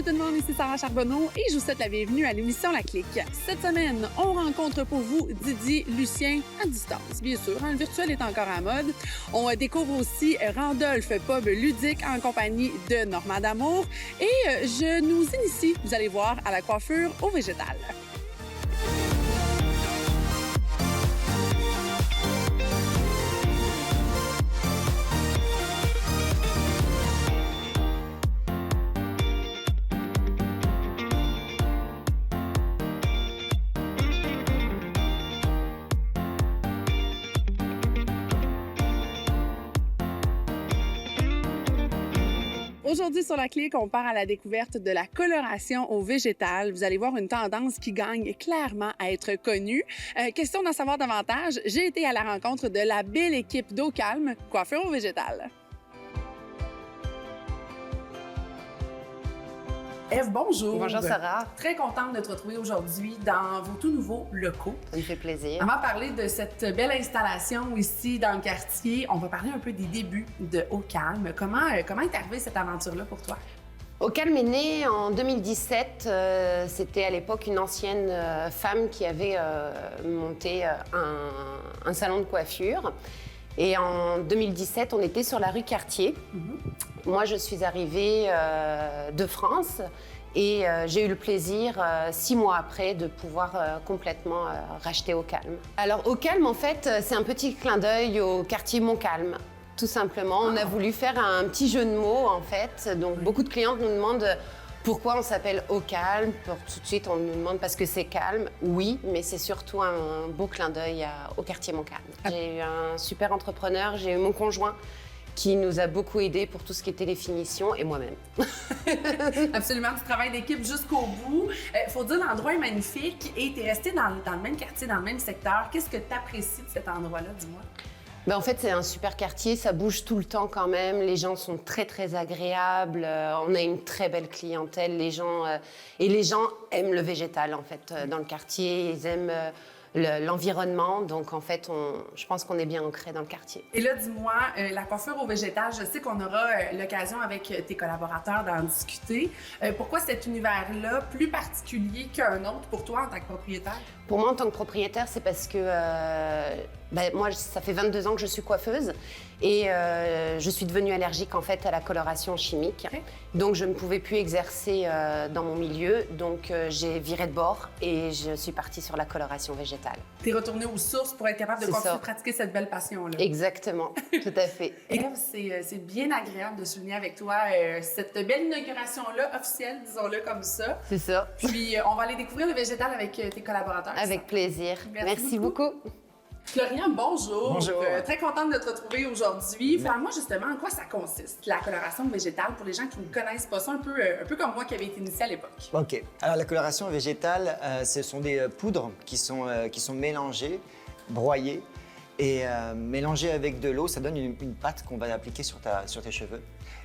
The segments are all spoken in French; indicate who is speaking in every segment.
Speaker 1: tout le monde, ici Sarah Charbonneau et je vous souhaite la bienvenue à l'émission La Clique. Cette semaine, on rencontre pour vous Didier Lucien à distance, bien sûr, le virtuel est encore à la mode. On découvre aussi Randolph Pub Ludique en compagnie de Normand D'Amour et je nous initie, vous allez voir, à la coiffure au végétal. Aujourd'hui, sur La Clique, on part à la découverte de la coloration au végétal. Vous allez voir une tendance qui gagne clairement à être connue. Question d'en savoir davantage, j'ai été à la rencontre de la belle équipe d'Eau Calme, coiffure au végétal. Ève, bonjour.
Speaker 2: Bonjour Sarah.
Speaker 1: Très contente de te retrouver aujourd'hui dans vos tout nouveaux locaux.
Speaker 2: Ça me fait plaisir.
Speaker 1: Avant de parler de cette belle installation ici dans le quartier, on va parler un peu des débuts de Eau Calme. Comment est arrivée cette aventure-là pour toi?
Speaker 2: Eau Calme est né en 2017. C'était à l'époque une ancienne femme qui avait monté un salon de coiffure. Et en 2017, on était sur la rue Cartier. Moi, je suis arrivée de France et j'ai eu le plaisir, 6 mois après, de pouvoir complètement racheter Eau Calme. Alors, Eau Calme, en fait, c'est un petit clin d'œil au quartier Montcalm. Tout simplement, on a voulu faire un petit jeu de mots, en fait. Donc, beaucoup de clientes nous demandent pourquoi on s'appelle Eau Calme. Tout de suite, on nous demande parce que c'est calme. Oui, mais c'est surtout un beau clin d'œil au quartier Montcalm. J'ai eu un super entrepreneur, j'ai eu mon conjoint qui nous a beaucoup aidés pour tout ce qui était les finitions et moi-même.
Speaker 1: Absolument, tu travailles d'équipe jusqu'au bout. Faut dire, l'endroit est magnifique et tu es resté dans le même quartier, dans le même secteur. Qu'est-ce que tu apprécies de cet endroit-là, dis-moi?
Speaker 2: Ben en fait, c'est un super quartier, ça bouge tout le temps quand même. Les gens sont très, très agréables. On a une très belle clientèle. Les gens aiment le végétal, en fait, dans le quartier. Ils aiment l'environnement. Donc, en fait, je pense qu'on est bien ancré dans le quartier.
Speaker 1: Et là, dis-moi, la coiffure au végétal, je sais qu'on aura l'occasion avec tes collaborateurs d'en discuter. Pourquoi cet univers-là, plus particulier qu'un autre pour toi en tant que propriétaire?
Speaker 2: Pour moi, en tant que propriétaire, c'est parce que moi, ça fait 22 ans que je suis coiffeuse et je suis devenue allergique en fait à la coloration chimique. Okay. Donc, je ne pouvais plus exercer dans mon milieu. Donc, j'ai viré de bord et je suis partie sur la coloration végétale.
Speaker 1: Tu es retournée aux sources pour être capable de continuer de pratiquer cette belle passion-là.
Speaker 2: Exactement, tout à fait.
Speaker 1: Et là, c'est bien agréable de souligner avec toi cette belle inauguration-là, officielle, disons-le comme ça.
Speaker 2: C'est ça.
Speaker 1: Puis, on va aller découvrir le végétal avec tes collaborateurs.
Speaker 2: Avec plaisir. Merci beaucoup.
Speaker 1: Florian, bonjour.
Speaker 3: Bonjour.
Speaker 1: Très contente de te retrouver aujourd'hui. Parle-moi justement en quoi ça consiste, la coloration végétale, pour les gens qui ne connaissent pas ça, un peu comme moi qui avait été initiée à l'époque.
Speaker 3: OK. Alors, la coloration végétale, ce sont des poudres qui sont mélangées, broyées et mélangées avec de l'eau. Ça donne une pâte qu'on va appliquer sur tes cheveux.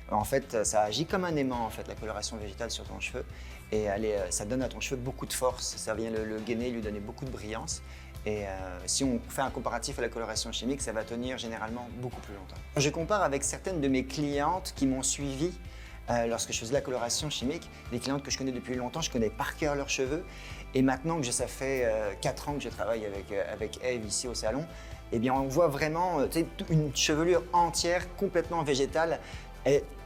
Speaker 3: En fait, ça agit comme un aimant, en fait, la coloration végétale sur ton cheveu. Et ça donne à ton cheveu beaucoup de force. Ça vient le gainer, lui donner beaucoup de brillance. Et si on fait un comparatif à la coloration chimique, ça va tenir généralement beaucoup plus longtemps. Je compare avec certaines de mes clientes qui m'ont suivi lorsque je faisais la coloration chimique. Des clientes que je connais depuis longtemps, je connais par cœur leurs cheveux. Et maintenant que ça fait 4 ans que je travaille avec Ève ici au salon, eh bien on voit vraiment une chevelure entière, complètement végétale.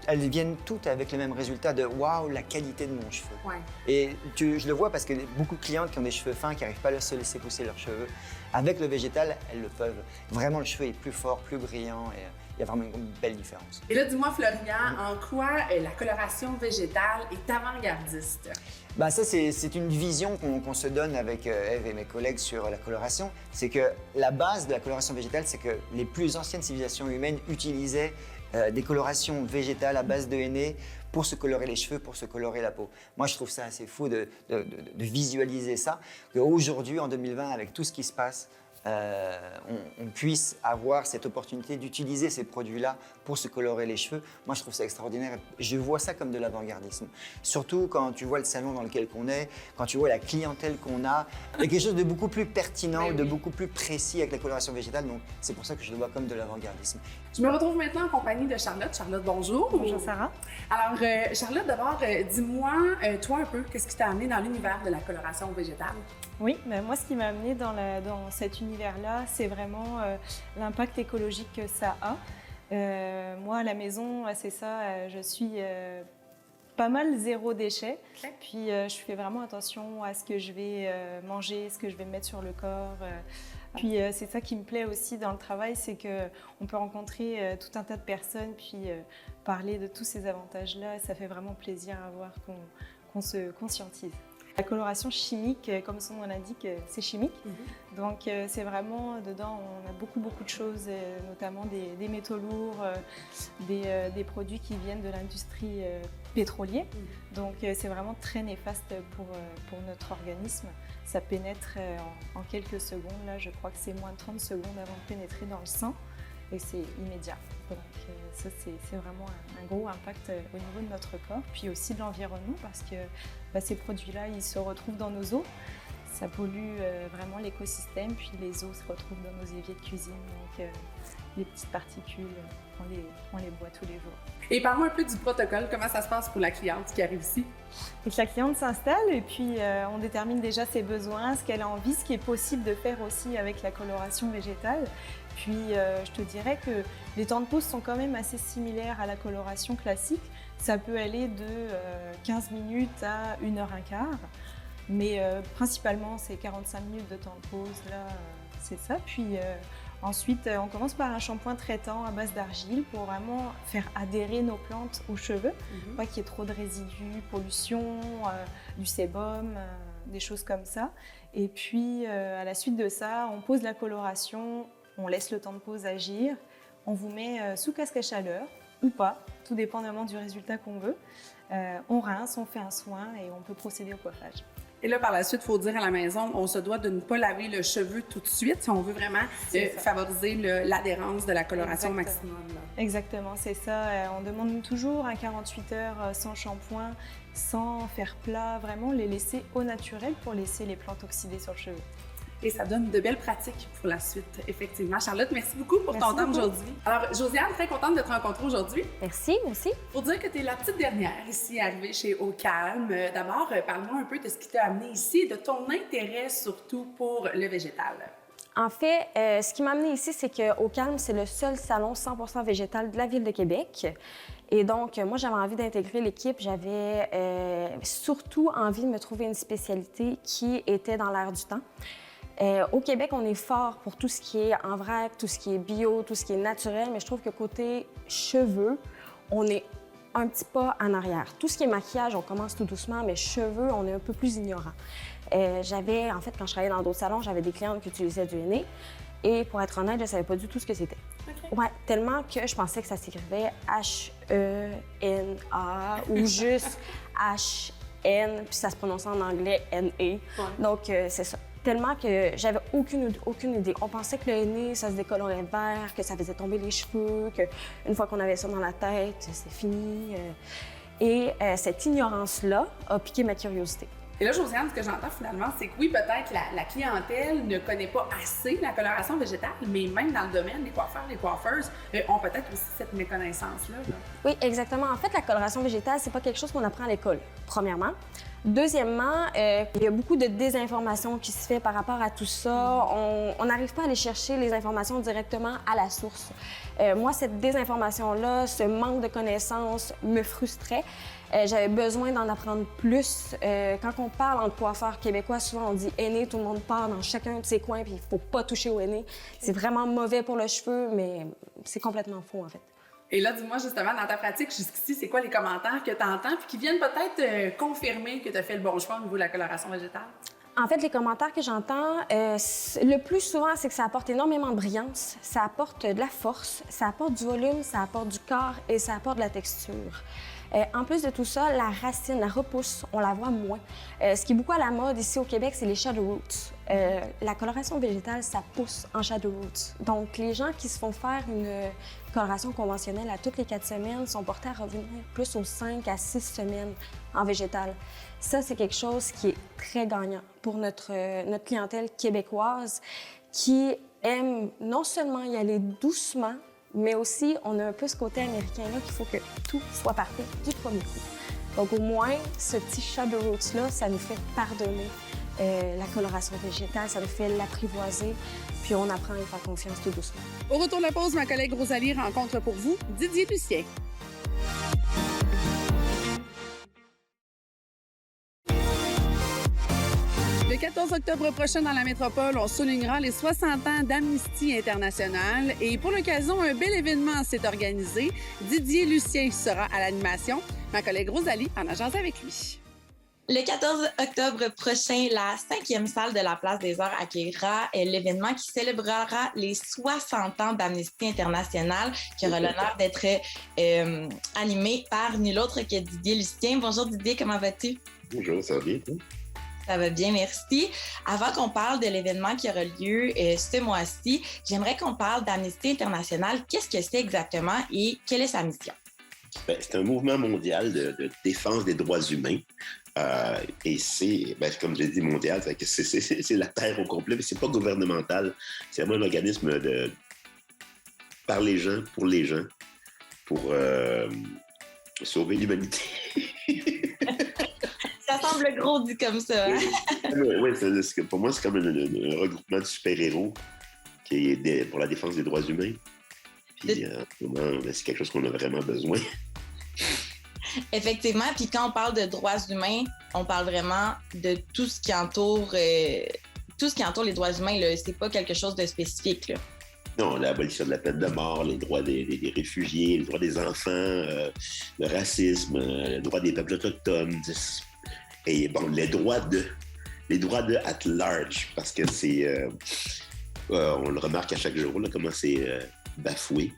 Speaker 3: Elles viennent toutes avec le même résultat de « waouh, la qualité de mon cheveu
Speaker 1: ouais. ».
Speaker 3: Et je le vois parce que beaucoup de clientes qui ont des cheveux fins, qui n'arrivent pas à se laisser pousser leurs cheveux, avec le végétal, elles le peuvent. Vraiment, le cheveu est plus fort, plus brillant et il y a vraiment une belle différence.
Speaker 1: Et là, dis-moi Florian, en quoi la coloration végétale est avant-gardiste?
Speaker 3: Ben ça, c'est une vision qu'on se donne avec Ève et mes collègues sur la coloration. C'est que la base de la coloration végétale, c'est que les plus anciennes civilisations humaines utilisaient des colorations végétales à base de henné pour se colorer les cheveux, pour se colorer la peau. Moi, je trouve ça assez fou de visualiser ça, qu'aujourd'hui, en 2020, avec tout ce qui se passe, on puisse avoir cette opportunité d'utiliser ces produits-là pour se colorer les cheveux. Moi, je trouve ça extraordinaire. Je vois ça comme de l'avant-gardisme. Surtout quand tu vois le salon dans lequel on est, quand tu vois la clientèle qu'on a. Il y a quelque chose de beaucoup plus pertinent, de beaucoup plus précis avec la coloration végétale. Donc, c'est pour ça que je le vois comme de l'avant-gardisme.
Speaker 1: Je me retrouve maintenant en compagnie de Charlotte. Charlotte, bonjour.
Speaker 4: Bonjour Sarah.
Speaker 1: Alors, Charlotte, d'abord, dis-moi, toi un peu, qu'est-ce qui t'a amené dans l'univers de la coloration végétale?
Speaker 4: Oui, ben moi, ce qui m'a amené dans cet univers-là, c'est vraiment l'impact écologique que ça a. Moi, à la maison, c'est ça, je suis pas mal zéro déchet.
Speaker 1: Okay.
Speaker 4: Puis, je fais vraiment attention à ce que je vais manger, ce que je vais mettre sur le corps. Puis, c'est ça qui me plaît aussi dans le travail, c'est qu'on peut rencontrer tout un tas de personnes, puis parler de tous ces avantages-là. Ça fait vraiment plaisir à voir qu'on se conscientise. La coloration chimique, comme son nom l'indique, c'est chimique. Donc, c'est vraiment, dedans, on a beaucoup de choses, notamment des métaux lourds, des produits qui viennent de l'industrie pétrolière. Donc, c'est vraiment très néfaste pour notre organisme. Ça pénètre en quelques secondes. Là, je crois que c'est moins de 30 secondes avant de pénétrer dans le sang. Et c'est immédiat. Donc ça, c'est vraiment un gros impact au niveau de notre corps, puis aussi de l'environnement, parce que ces produits-là, ils se retrouvent dans nos eaux. Ça pollue vraiment l'écosystème, puis les eaux se retrouvent dans nos éviers de cuisine. Donc les petites particules, on les boit tous les jours.
Speaker 1: Et parle-moi un peu du protocole. Comment ça se passe pour la cliente qui arrive ici?
Speaker 4: Donc, la cliente s'installe et puis on détermine déjà ses besoins, ce qu'elle a envie, ce qui est possible de faire aussi avec la coloration végétale. Puis je te dirais que les temps de pause sont quand même assez similaires à la coloration classique. Ça peut aller de 15 minutes à 1h15, mais principalement c'est 45 minutes de temps de pause, là c'est ça. Puis ensuite on commence par un shampoing traitant à base d'argile pour vraiment faire adhérer nos plantes aux cheveux, pas qu'il y ait trop de résidus, pollution, du sébum, des choses comme ça. Et puis à la suite de ça, on pose la coloration. On laisse le temps de pause agir, on vous met sous casque à chaleur ou pas, tout dépendamment du résultat qu'on veut. On rince, on fait un soin et on peut procéder au coiffage.
Speaker 1: Et là, par la suite, il faut dire à la maison, on se doit de ne pas laver le cheveu tout de suite si on veut vraiment favoriser l'adhérence de la coloration au maximum. Là.
Speaker 4: Exactement, c'est ça. On demande toujours un 48 heures sans shampoing, sans faire plat, vraiment les laisser au naturel pour laisser les plantes oxyder sur le cheveu.
Speaker 1: Et ça donne de belles pratiques pour la suite, effectivement. Charlotte, merci beaucoup pour ton temps aujourd'hui. Alors, Josiane, très contente de te rencontrer aujourd'hui.
Speaker 5: Merci, moi aussi.
Speaker 1: Pour dire que tu es la petite dernière ici arrivée chez Au Calme, d'abord, parle-moi un peu de ce qui t'a amené ici et de ton intérêt surtout pour le végétal.
Speaker 5: En fait, ce qui m'a amené ici, c'est qu'Au Calme, c'est le seul salon 100% végétal de la Ville de Québec. Et donc, moi, j'avais envie d'intégrer l'équipe. J'avais surtout envie de me trouver une spécialité qui était dans l'air du temps. Au Québec, on est fort pour tout ce qui est en vrac, tout ce qui est bio, tout ce qui est naturel, mais je trouve que côté cheveux, on est un petit pas en arrière. Tout ce qui est maquillage, on commence tout doucement, mais cheveux, on est un peu plus ignorant. En fait, quand je travaillais dans d'autres salons, j'avais des clientes qui utilisaient du henné. Et pour être honnête, je ne savais pas du tout ce que c'était. Okay. Ouais, tellement que je pensais que ça s'écrivait H-E-N-A ou juste H-N, puis ça se prononçait en anglais N-A. Donc, c'est ça. Tellement que j'avais aucune idée. On pensait que le henné, ça se décolorait vert, que ça faisait tomber les cheveux, qu'une fois qu'on avait ça dans la tête, c'est fini. Et cette ignorance-là a piqué ma curiosité.
Speaker 1: Et là, Josiane, ce que j'entends finalement, c'est que oui, peut-être la clientèle ne connaît pas assez la coloration végétale, mais même dans le domaine, les coiffeurs, les coiffeuses ont peut-être aussi cette méconnaissance-là. Là.
Speaker 5: Oui, exactement. En fait, la coloration végétale, c'est pas quelque chose qu'on apprend à l'école, premièrement. Deuxièmement, il y a beaucoup de désinformation qui se fait par rapport à tout ça. On n'arrive pas à aller chercher les informations directement à la source. Moi, cette désinformation-là, ce manque de connaissances me frustrait. J'avais besoin d'en apprendre plus. Quand on parle entre coiffeurs québécois, souvent on dit henné, tout le monde part dans chacun de ses coins, puis il ne faut pas toucher au henné. C'est vraiment mauvais pour le cheveu, mais c'est complètement faux en fait.
Speaker 1: Et là, dis-moi justement, dans ta pratique jusqu'ici, c'est quoi les commentaires que tu entends puis qui viennent peut-être confirmer que tu as fait le bon choix au niveau de la coloration végétale?
Speaker 5: En fait, les commentaires que j'entends, le plus souvent, c'est que ça apporte énormément de brillance, ça apporte de la force, ça apporte du volume, ça apporte du corps et ça apporte de la texture. En plus de tout ça, la racine, la repousse, on la voit moins. Ce qui est beaucoup à la mode ici au Québec, c'est les shadow roots. La coloration végétale, ça pousse en shadow roots. Donc, les gens qui se font faire une coloration conventionnelle à toutes les 4 semaines sont portés à revenir plus aux 5 à 6 semaines en végétal. Ça, c'est quelque chose qui est très gagnant pour notre clientèle québécoise qui aime non seulement y aller doucement, mais aussi, on a un peu ce côté américain-là qu'il faut que tout soit parfait du premier coup. Donc, au moins, ce petit shadow roots-là, ça nous fait pardonner la coloration végétale, ça nous fait l'apprivoiser, puis on apprend à y faire confiance tout doucement.
Speaker 1: Au retour de la pause, ma collègue Rosalie rencontre pour vous Didier Lucien. Le 14 octobre prochain, dans la métropole, on soulignera les 60 ans d'Amnesty International. Et pour l'occasion, un bel événement s'est organisé. Didier Lucien sera à l'animation. Ma collègue Rosalie en a jasé avec lui.
Speaker 6: Le 14 octobre prochain, la 5e salle de la Place des Arts accueillera l'événement qui célébrera les 60 ans d'Amnesty International, qui aura l'honneur d'être animé par nul autre que Didier Lucien. Bonjour Didier, comment vas-tu?
Speaker 7: Bonjour, ça va bien, toi?
Speaker 6: Ça va bien, merci. Avant qu'on parle de l'événement qui aura lieu ce mois-ci, j'aimerais qu'on parle d'Amnesty International. Qu'est-ce que c'est exactement et quelle est sa mission?
Speaker 7: Ben, c'est un mouvement mondial de défense des droits humains. Et c'est, comme je l'ai dit, mondial, c'est la Terre au complet, mais c'est pas gouvernemental. C'est vraiment un organisme par les gens, pour sauver l'humanité.
Speaker 6: Ça semble gros dit comme ça. Hein?
Speaker 7: Oui, pour moi, c'est comme un regroupement de super-héros qui est pour la défense des droits humains. Puis, en ce moment, c'est quelque chose qu'on a vraiment besoin.
Speaker 6: Effectivement, puis quand on parle de droits humains, on parle vraiment de tout ce qui entoure les droits humains. Là. C'est pas quelque chose de spécifique. Là.
Speaker 7: Non, l'abolition de la peine de mort, les droits des réfugiés, les droits des enfants, le racisme, les droits des peuples autochtones. Et bon, les droits de at large, parce que c'est... on le remarque à chaque jour, là, comment c'est bafoué.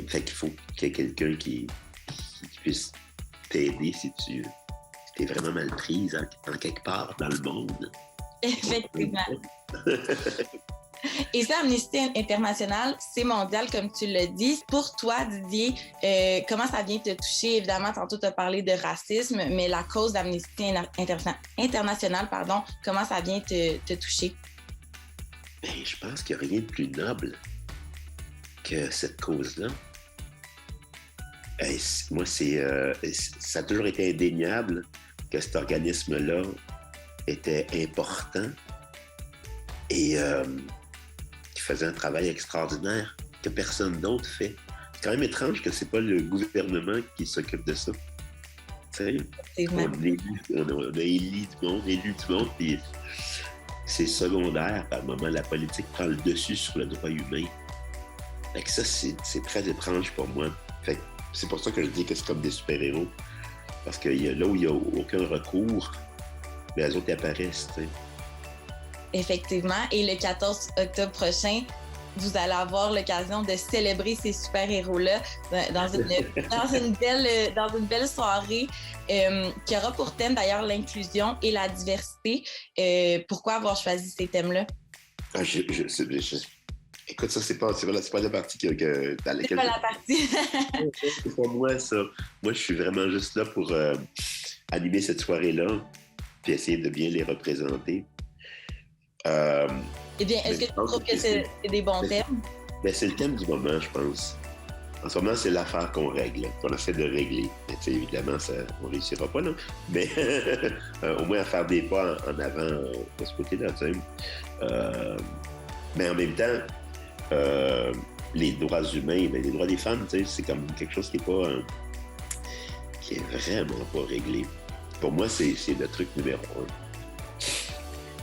Speaker 7: Fait qu'il faut qu'il y ait quelqu'un qui puisse t'aider si tu es vraiment mal prise en quelque part dans le monde.
Speaker 6: Effectivement. Et ça, Amnesty International, c'est mondial, comme tu l'as dit. Pour toi, Didier, comment ça vient te toucher? Évidemment, tantôt, tu as parlé de racisme, mais la cause d'Amnesty International, comment ça vient te toucher?
Speaker 7: Bien, je pense qu'il n'y a rien de plus noble que cette cause-là. Moi, ça a toujours été indéniable que cet organisme-là était important et qui faisait un travail extraordinaire que personne d'autre fait. C'est quand même étrange que c'est pas le gouvernement qui s'occupe de ça. Sérieux? On a élu du monde, puis c'est secondaire. Par moment, la politique prend le dessus sur le droit humain. Fait que ça, c'est très étrange pour moi. Fait que c'est pour ça que je dis que c'est comme des super-héros. Parce que là où il n'y a aucun recours, les autres apparaissent, tu sais.
Speaker 6: Effectivement. Et le 14 octobre prochain, vous allez avoir l'occasion de célébrer ces super-héros-là dans une belle soirée qui aura pour thème d'ailleurs l'inclusion et la diversité. Pourquoi avoir choisi ces thèmes-là?
Speaker 7: Écoute, ça, c'est pas la partie dans laquelle...
Speaker 6: C'est pas la partie.
Speaker 7: C'est pas moi, ça. Moi, je suis vraiment juste là pour animer cette soirée-là puis essayer de bien les représenter.
Speaker 6: Eh bien, est-ce que tu trouves que c'est des bons thèmes?
Speaker 7: Ben, c'est le thème du moment, je pense. En ce moment, c'est l'affaire qu'on règle, qu'on essaie de régler. Évidemment, on ne réussira pas, là. Mais au moins à faire des pas en avant de ce côté-là, tu sais. Mais en même temps, les droits humains, les droits des femmes, tu sais, c'est comme quelque chose qui est vraiment pas réglé. Pour moi, c'est le truc numéro 1.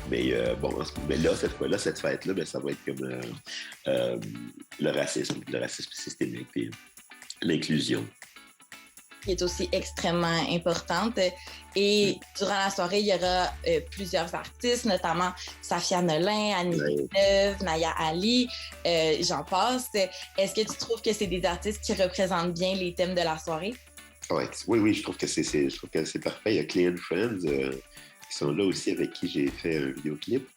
Speaker 7: Mais mais là, cette fête-là, ça va être comme le racisme systémique, puis l'inclusion.
Speaker 6: Qui est aussi extrêmement importante. Et durant la soirée, il y aura plusieurs artistes, notamment Safia Nolin, Annie Villeneuve, Naya Ali, j'en passe. Est-ce que tu trouves que c'est des artistes qui représentent bien les thèmes de la soirée?
Speaker 7: Ouais, oui, je trouve que c'est parfait. Il y a Clean Friends qui sont là aussi, avec qui j'ai fait un vidéoclip.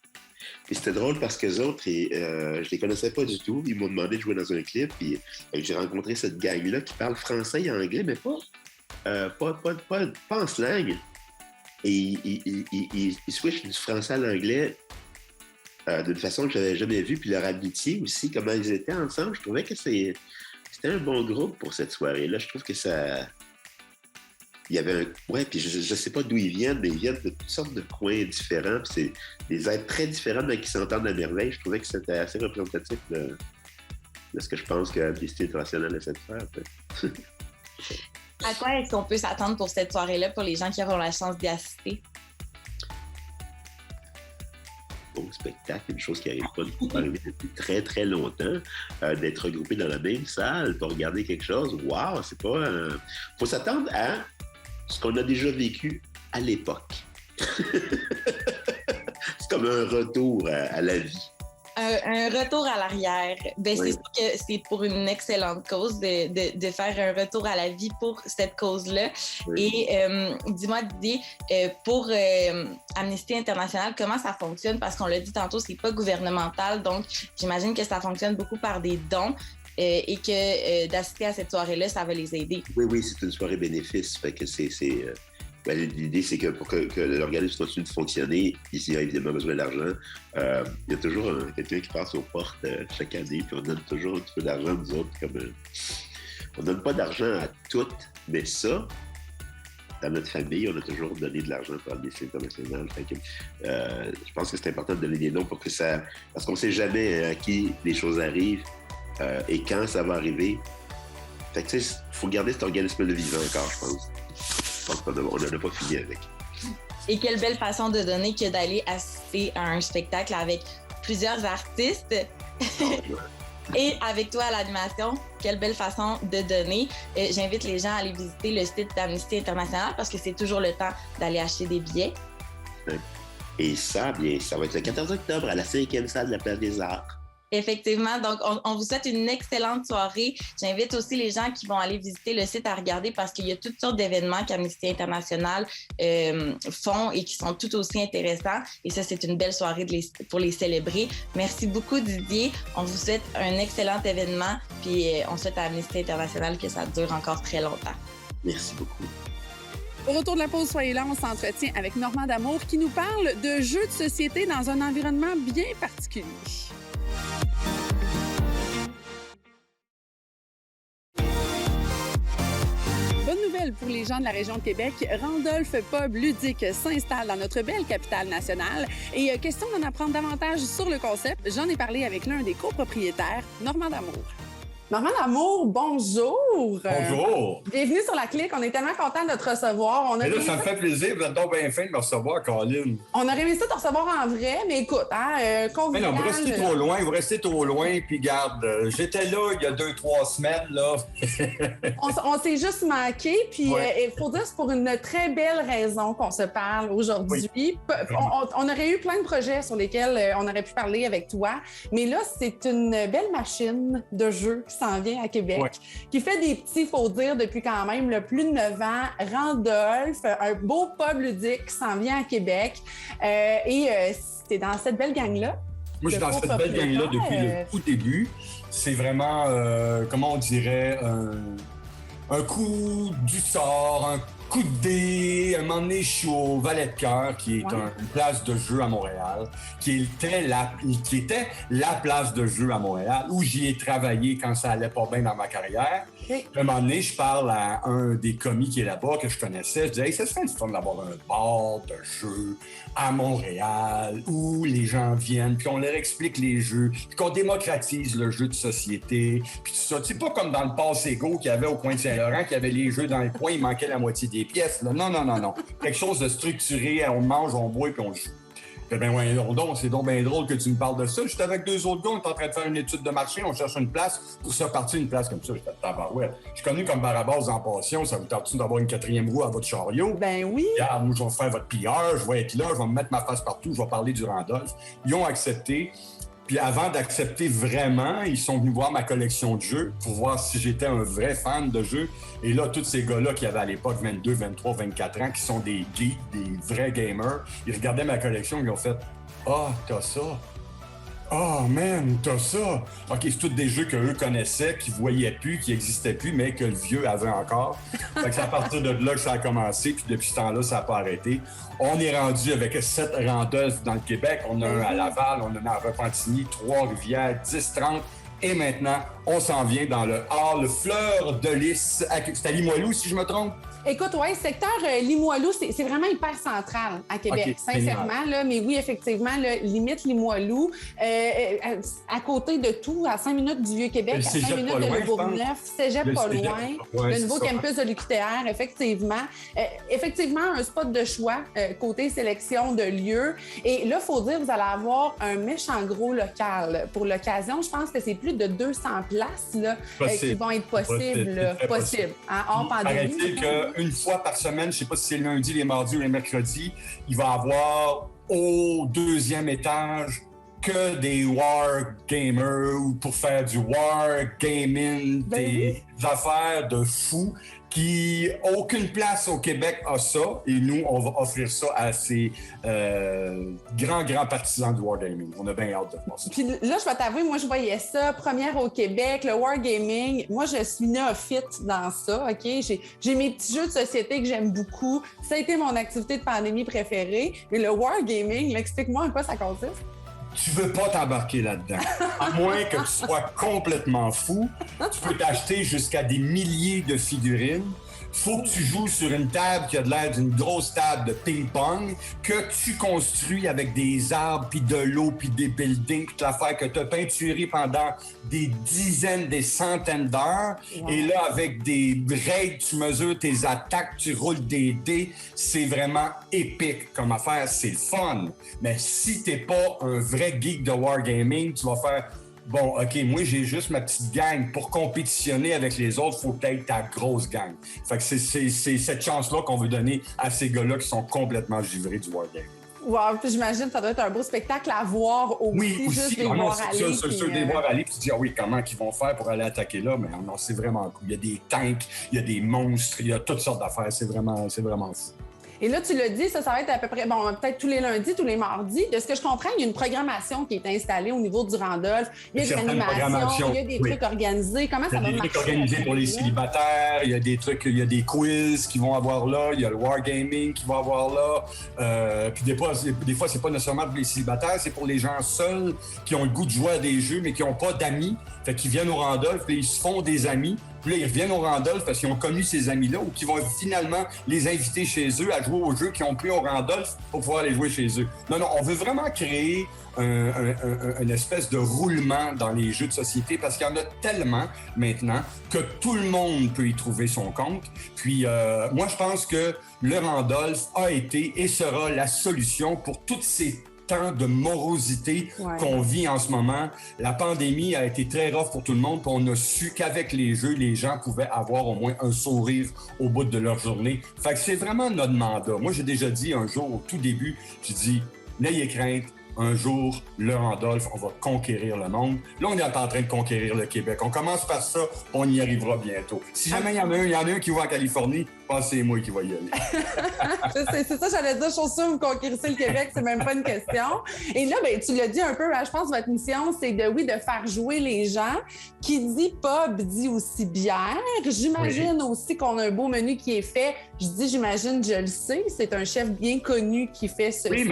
Speaker 7: Et c'était drôle parce qu'eux autres, je les connaissais pas du tout. Ils m'ont demandé de jouer dans un clip. Puis j'ai rencontré cette gang-là qui parle français et anglais, mais pas en slang. Et ils switchent du français à l'anglais d'une façon que je n'avais jamais vue. Puis leur amitié aussi, comment ils étaient ensemble, je trouvais que c'était un bon groupe pour cette soirée-là. Je trouve que ça... Il y avait un... Ouais, puis je ne sais pas d'où ils viennent, mais ils viennent de toutes sortes de coins différents. Puis c'est des êtres très différents, mais qui s'entendent à merveille. Je trouvais que c'était assez représentatif de ce que je pense que Amnesty International essaie de faire.
Speaker 6: À quoi est-ce qu'on peut s'attendre pour cette soirée-là, pour les gens qui auront la chance d'y assister?
Speaker 7: Bon spectacle, une chose qui n'arrive pas depuis très, très longtemps, d'être regroupé dans la même salle pour regarder quelque chose. Wow, c'est pas... faut s'attendre à ce qu'on a déjà vécu à l'époque. C'est comme un retour à la vie.
Speaker 6: Un retour à l'arrière. Ben,
Speaker 7: Oui.
Speaker 6: C'est sûr que c'est pour une excellente cause de faire un retour à la vie pour cette cause-là.
Speaker 7: Oui.
Speaker 6: Et dis-moi, Didier, pour Amnesty International, comment ça fonctionne? Parce qu'on l'a dit tantôt, c'est pas gouvernemental, donc j'imagine que ça fonctionne beaucoup par des dons et que d'assister à cette soirée-là, ça va les aider.
Speaker 7: Oui, c'est une soirée bénéfice. Fait que l'idée, c'est que pour que l'organisme continue de fonctionner, ici, il a évidemment besoin d'argent. Il y a toujours quelqu'un qui passe aux portes chaque année, puis on donne toujours un petit peu d'argent, nous autres. On donne pas d'argent à toutes, mais ça, dans notre famille, on a toujours donné de l'argent pour Amnesty International. Fait que, je pense que c'est important de donner des dons pour que ça... Parce qu'on ne sait jamais à qui les choses arrivent et quand ça va arriver. Fait que, tu sais, il faut garder cet organisme-là vivant encore, je pense. Je pense qu'on n'en a pas fini avec.
Speaker 6: Et quelle belle façon de donner que d'aller assister à un spectacle avec plusieurs artistes et avec toi à l'animation. Quelle belle façon de donner. J'invite les gens à aller visiter le site d'Amnesty International parce que c'est toujours le temps d'aller acheter des billets.
Speaker 7: Et ça, bien, ça va être le 14 octobre à la 5e salle de la Place des Arts.
Speaker 6: Effectivement, donc on vous souhaite une excellente soirée. J'invite aussi les gens qui vont aller visiter le site à regarder parce qu'il y a toutes sortes d'événements qu'Amnesty International font et qui sont tout aussi intéressants. Et ça, c'est une belle soirée pour les célébrer. Merci beaucoup, Didier. On vous souhaite un excellent événement. Puis on souhaite à Amnesty International que ça dure encore très longtemps.
Speaker 7: Merci beaucoup.
Speaker 1: Au retour de la pause, soyez là, on s'entretient avec Normand D'Amour qui nous parle de jeux de société dans un environnement bien particulier. Bonne nouvelle pour les gens de la région de Québec, Randolph Pub Ludique s'installe dans notre belle capitale nationale. Et question d'en apprendre davantage sur le concept, j'en ai parlé avec l'un des copropriétaires, Normand D'Amour. Normand D'Amour, bonjour!
Speaker 8: Bonjour!
Speaker 1: Bienvenue sur la clique, on est tellement contents de te recevoir.
Speaker 8: Mais là, ça me fait plaisir, vous êtes donc bien fin de me recevoir, Colin.
Speaker 1: On aurait aimé ça te recevoir en vrai, mais écoute,
Speaker 8: Mais
Speaker 1: convivial...
Speaker 8: non, vous restez trop loin, puis garde, j'étais là il y a 2-3 semaines, là.
Speaker 1: on s'est juste manqué, puis il faut dire que c'est pour une très belle raison qu'on se parle aujourd'hui.
Speaker 8: Oui.
Speaker 1: On aurait eu plein de projets sur lesquels on aurait pu parler avec toi, mais là, c'est une belle machine de jeu qui s'en vient à Québec, qui fait des petits, faut dire, depuis quand même plus de 9 ans. Randolph, un beau pub ludique qui s'en vient à Québec. C'était dans cette belle gang-là.
Speaker 8: Moi, je suis dans cette belle gang-là depuis le tout début. C'est vraiment, comment on dirait, un coup du sort, un coup de dé. Un moment donné, je suis au Valet de Cœur, qui est une place de jeu à Montréal, qui était la place de jeu à Montréal, où j'y ai travaillé quand ça allait pas bien dans ma carrière. À un moment donné, je parle à un des commis qui est là-bas, que je connaissais. Je disais, hey, ça serait le fun d'avoir un bar de jeux à Montréal, où les gens viennent, puis on leur explique les jeux, puis qu'on démocratise le jeu de société, puis tout ça. C'est pas comme dans le Passego qu'il y avait au coin de Saint-Laurent, qu'il y avait les jeux dans le coin, il manquait la moitié des pièces. Là. Non. Quelque chose de structuré, on mange, on boit, puis on joue. Ben ouais, c'est donc bien drôle que tu me parles de ça. J'étais avec 2 autres gars, on est en train de faire une étude de marché, on cherche une place pour se partir une place comme ça. J'étais tabarouette. Je suis connu comme Barabas en passion, ça vous tente d'avoir une 4e roue à votre chariot?
Speaker 1: Ben oui.
Speaker 8: Regarde, moi, je vais faire votre PR, je vais être là, je vais me mettre ma face partout, je vais parler du Randolph. Ils ont accepté. Puis avant d'accepter vraiment, ils sont venus voir ma collection de jeux pour voir si j'étais un vrai fan de jeux. Et là, tous ces gars-là qui avaient à l'époque 22, 23, 24 ans, qui sont des geeks, des vrais gamers, ils regardaient ma collection et ils ont fait « Ah, t'as ça! Oh man, t'as ça! » OK, c'est tous des jeux qu'eux connaissaient, qu'ils voyaient plus, qui n'existaient plus, mais que le vieux avait encore. Fait que c'est à partir de là que ça a commencé, puis depuis ce temps-là, ça n'a pas arrêté. On est rendu avec 7 Randolph dans le Québec. On a un à Laval, on en a à Repentigny, Trois-Rivières, 10-30. Et maintenant, on s'en vient dans le hall Fleur de Lys. C'est à Limoilou, si je me trompe?
Speaker 1: Écoute, oui, secteur Limoilou, c'est vraiment hyper central à Québec, sincèrement. Là, mais oui, effectivement, là, limite Limoilou, à côté de tout, à 5 minutes du Vieux-Québec, à 5 minutes de Le Bourgneuf, Cégep pas loin, le nouveau campus de l'UQTR, effectivement. Effectivement, un spot de choix côté sélection de lieux. Et là, il faut dire, vous allez avoir un méchant gros local. Pour l'occasion, je pense que c'est plus de 200 places là, qui vont être possibles. Possible. Hein, hors pandémie.
Speaker 8: Une fois par semaine, je ne sais pas si c'est le lundi, les mardis ou les mercredis, il va y avoir au 2e étage que des war gamers ou pour faire du war gaming, des affaires de fous qui aucune place au Québec a ça et nous on va offrir ça à ces grands partisans du wargaming. On a bien hâte de voir ça.
Speaker 1: Puis là, je vais t'avouer, moi je voyais ça première au Québec, le wargaming. Moi je suis néophyte dans ça, ok. J'ai mes petits jeux de société que j'aime beaucoup. Ça a été mon activité de pandémie préférée. Mais le wargaming, explique-moi en quoi ça consiste.
Speaker 8: Tu veux pas t'embarquer là-dedans. À moins que tu sois complètement fou, tu peux t'acheter jusqu'à des milliers de figurines. Faut que tu joues sur une table qui a de l'air d'une grosse table de ping-pong que tu construis avec des arbres, puis de l'eau, puis des buildings, puis l'affaire que tu as peinturé pendant des dizaines, des centaines d'heures. Wow. Et là, avec des règles, tu mesures tes attaques, tu roules des dés. C'est vraiment épique comme affaire. C'est le fun. Mais si t'es pas un vrai geek de wargaming, tu vas faire... Bon, OK, moi, j'ai juste ma petite gang. Pour compétitionner avec les autres, il faut peut-être ta grosse gang. Fait que c'est cette chance-là qu'on veut donner à ces gars-là qui sont complètement givrés du wargaming.
Speaker 1: Wow, puis j'imagine que ça doit être un beau spectacle à voir aussi. Oui, aussi. Juste les voir aller.
Speaker 8: C'est des voir aller, puis tu dis, ah oui, comment ils vont faire pour aller attaquer là? Mais non, c'est vraiment cool. Il y a des tanks, il y a des monstres, il y a toutes sortes d'affaires. C'est vraiment fou.
Speaker 1: Et là, tu l'as dit, ça va être à peu près, bon, peut-être tous les lundis, tous les mardis. De ce que je comprends, il y a une programmation qui est installée au niveau du Randolph. Il y a des animations, il y a des trucs organisés. Comment ça va marcher? Il y a des trucs organisés
Speaker 8: pour les célibataires, il y a des trucs, il y a des quiz qui vont avoir là, il y a le wargaming qui va avoir là. Puis des fois, c'est pas nécessairement pour les célibataires, c'est pour les gens seuls qui ont le goût de jouer à des jeux, mais qui n'ont pas d'amis. Fait qu'ils viennent au Randolph, puis ils se font des amis. Puis là, ils reviennent au Randolph parce qu'ils ont connu ces amis-là ou qu'ils vont finalement les inviter chez eux à jouer aux jeux qu'ils ont pris au Randolph pour pouvoir les jouer chez eux. Non, on veut vraiment créer une espèce de roulement dans les jeux de société parce qu'il y en a tellement maintenant que tout le monde peut y trouver son compte. Puis moi, je pense que le Randolph a été et sera la solution pour toutes ces temps de morosité qu'on vit en ce moment. La pandémie a été très rough pour tout le monde, puis on a su qu'avec les jeux, les gens pouvaient avoir au moins un sourire au bout de leur journée. Fait que c'est vraiment notre mandat. Moi, j'ai déjà dit un jour, au tout début, j'ai dit, n'ayez crainte, un jour, le Randolph, on va conquérir le monde. Là, on est en train de conquérir le Québec. On commence par ça, on y arrivera bientôt. Si jamais il y en a un qui va en Californie, c'est moi qui vais y aller.
Speaker 1: C'est ça, j'allais dire, je suis sûre, vous conquérissez le Québec, c'est même pas une question. Et là, ben, tu l'as dit un peu, je pense que votre mission, c'est de faire jouer les gens. Qui dit pub dit aussi bière. J'imagine aussi qu'on a un beau menu qui est fait. J'imagine, je le sais, c'est un chef bien connu qui fait ce menu.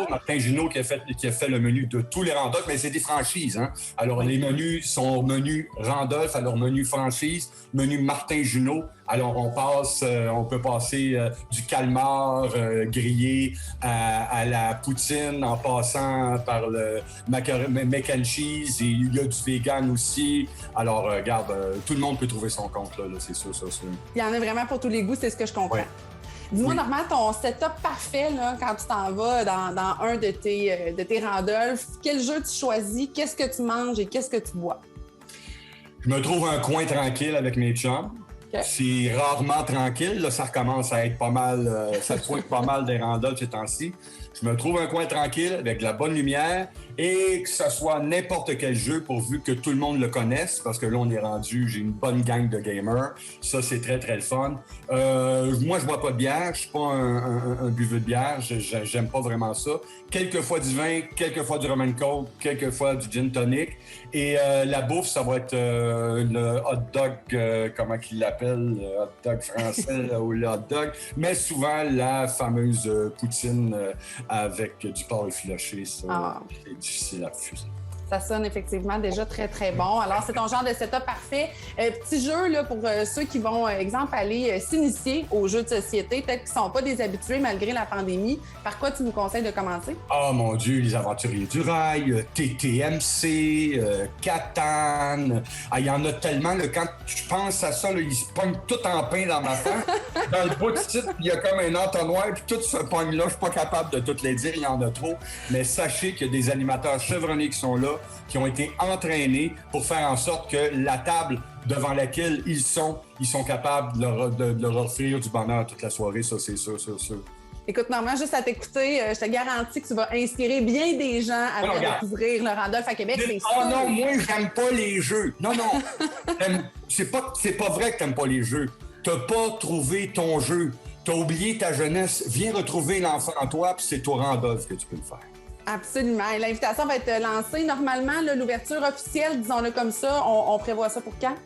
Speaker 8: Martin Junot qui a fait le menu de tous les Randolph, mais c'est des franchises. Hein? Alors, les menus sont menus Randolph, alors menu franchise, menu Martin Junot. Alors, on peut passer du calmar grillé à la poutine en passant par le mac and cheese. Et il y a du vegan aussi. Alors, regarde, tout le monde peut trouver son compte, là c'est sûr, ça.
Speaker 1: Il y en a vraiment pour tous les goûts, c'est ce que je comprends. Ouais. Dis-moi, Normand, ton setup parfait, là, quand tu t'en vas dans un de tes Randolph, quel jeu tu choisis, qu'est-ce que tu manges et qu'est-ce que tu bois?
Speaker 8: Je me trouve un coin tranquille avec mes chums. C'est rarement tranquille. Là, ça recommence à être pas mal, ça pointe pas mal des randolls ces temps-ci. Je me trouve un coin tranquille avec de la bonne lumière et que ce soit n'importe quel jeu pourvu que tout le monde le connaisse, parce que là, on est rendu, j'ai une bonne gang de gamers. Ça, c'est très, très le fun. Moi, je bois pas de bière. Je suis pas un buveux de bière. J'aime pas vraiment ça. Quelquefois du vin, quelquefois du rum and coke, quelquefois du gin tonic. Et la bouffe, ça va être le hot dog, comment qu'ils l'appellent, le hot dog français là, ou le hot dog, mais souvent la fameuse poutine avec du porc effiloché. Ça, c'est difficile à refuser.
Speaker 1: Ça sonne effectivement déjà très, très bon. Alors, c'est ton genre de setup parfait. Petit jeu là, pour ceux qui vont, exemple, aller s'initier aux jeux de société, peut-être qu'ils ne sont pas des habitués malgré la pandémie. Par quoi tu nous conseilles de commencer?
Speaker 8: Oh mon Dieu, les Aventuriers du Rail, TTMC, Catan. Il y en a tellement. Là, quand je pense à ça, là, ils se pognent tout en pain dans ma face. Dans le bout de site, il y a comme un entonnoir, puis tout se pogne là. Je suis pas capable de toutes les dire, il y en a trop. Mais sachez qu'il y a des animateurs chevronnés qui sont là, qui ont été entraînés pour faire en sorte que la table devant laquelle ils sont capables de leur offrir du bonheur toute la soirée. Ça, c'est sûr, c'est sûr.
Speaker 1: Écoute, Normand, juste à t'écouter, je te garantis que tu vas inspirer bien des gens à découvrir le Randolph à Québec.
Speaker 8: Oh non, moi, j'aime pas les jeux. Non. C'est pas vrai que t'aimes pas les jeux. T'as pas trouvé ton jeu. T'as oublié ta jeunesse. Viens retrouver l'enfant en toi, puis c'est au Randolph que tu peux le faire.
Speaker 1: Absolument. Et l'invitation va être lancée. Normalement, là, l'ouverture officielle, disons-le comme ça, on prévoit ça pour quand?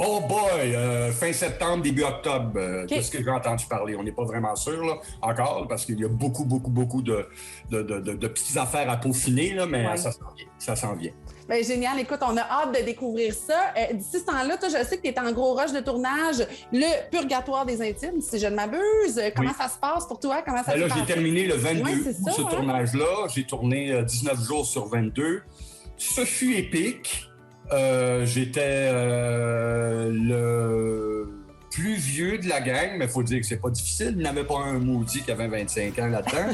Speaker 8: Oh boy! Fin septembre, début octobre, de ce que j'ai entendu parler. On n'est pas vraiment sûr là, encore, parce qu'il y a beaucoup de petites affaires à peaufiner, là, mais ça s'en vient.
Speaker 1: Bien, génial. Écoute, on a hâte de découvrir ça. D'ici ce temps-là, toi, je sais que tu es en gros rush de tournage, le Purgatoire des Intimes, si je ne m'abuse. Comment ça se passe pour toi? Comment ça se passe?
Speaker 8: J'ai terminé le 22 ce tournage-là. J'ai tourné 19 jours sur 22. Ce fut épique. J'étais le plus vieux de la gang, mais il faut dire que c'est pas difficile. Il n'y avait pas un maudit qui avait 25 ans là-dedans.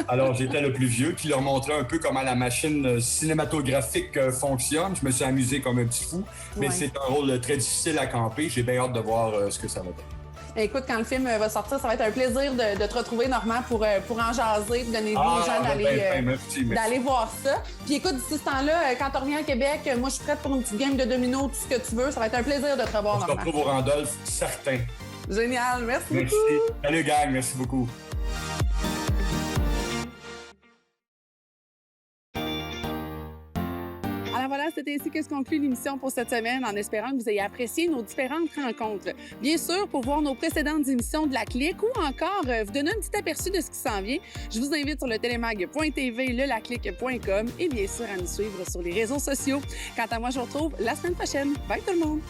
Speaker 8: Alors, j'étais le plus vieux, qui leur montrait un peu comment la machine cinématographique fonctionne. Je me suis amusé comme un petit fou, mais c'est un rôle très difficile à camper. J'ai bien hâte de voir ce que ça va donner.
Speaker 1: Écoute, quand le film va sortir, ça va être un plaisir de te retrouver, Normand, pour en jaser, de donner aux gens d'aller voir ça. Puis écoute, d'ici ce temps-là, quand tu reviens à Québec, moi, je suis prête pour une petite game de dominos, tout ce que tu veux. Ça va être un plaisir de te revoir, Normand.
Speaker 8: On se retrouve au Randolph, certain.
Speaker 1: Génial, merci beaucoup.
Speaker 8: Salut, gang, merci beaucoup.
Speaker 1: Alors voilà, c'est ainsi que se conclut l'émission pour cette semaine, en espérant que vous ayez apprécié nos différentes rencontres. Bien sûr, pour voir nos précédentes émissions de La Clique ou encore vous donner un petit aperçu de ce qui s'en vient, je vous invite sur le télémag.tv, lelaclique.com et bien sûr à nous suivre sur les réseaux sociaux. Quant à moi, je vous retrouve la semaine prochaine. Bye tout le monde!